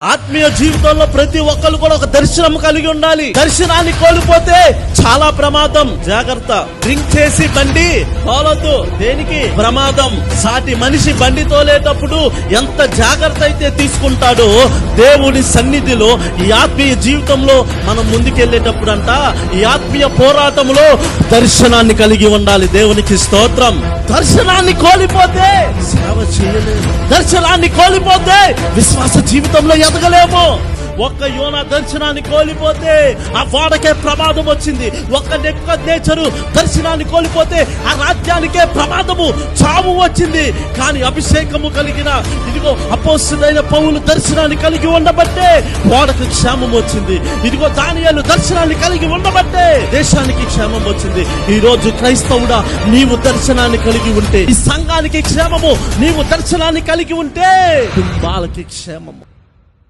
ఆత్మీయ జీవితంలో ప్రతి ఒక్కరు కూడా ఒక దర్శనం కలిగి ఉండాలి. దర్శనాన్ని కోల్పోతే చాలా ప్రమాదం. జాగ్రత్త. డ్రింక్ చేసి బండి తోలొద్దు. దేనికి? ప్రమాదం. సాటి మనిషి బండి తోలేటప్పుడు ఎంత జాగ్రత్త అయితే తీసుకుంటాడో దేవుని సన్నిధిలో ఈ ఆత్మీయ జీవితంలో మనం ముందుకెళ్లేటప్పుడు అంట ఈ ఆత్మీయ పోరాటంలో దర్శనాన్ని కలిగి ఉండాలి. దేవునికి స్తోత్రం. దర్శనాన్ని కోల్పోతే సేవ చేయలేము. దర్శనాన్ని కోల్పోతే విశ్వాస జీవితంలో ఎదగలేము. ఒక్క యోనా దర్శనాన్ని కోల్పోతే ఆ వాడకే ప్రమాదం వచ్చింది. ఒక్క నెబుకద్నెజరు దర్శనాన్ని కోల్పోతే ఆ రాజ్యానికే ప్రమాదము, చావు వచ్చింది. కానీ అభిషేకము కలిగిన ఇదిగో అపోస్తలుడైన పౌలు దర్శనాన్ని కలిగి ఉండబట్టే వాడకు క్షేమం వచ్చింది. ఇదిగో దానియేలు దర్శనాన్ని కలిగి ఉండబట్టే దేశానికి క్షేమం వచ్చింది. ఈ రోజు క్రైస్తవుడా, నీవు దర్శనాన్ని కలిగి ఉంటే ఈ సంఘానికి క్షేమము. నీవు దర్శనాన్ని కలిగి ఉంటే కుటుంబాలకి క్షేమము.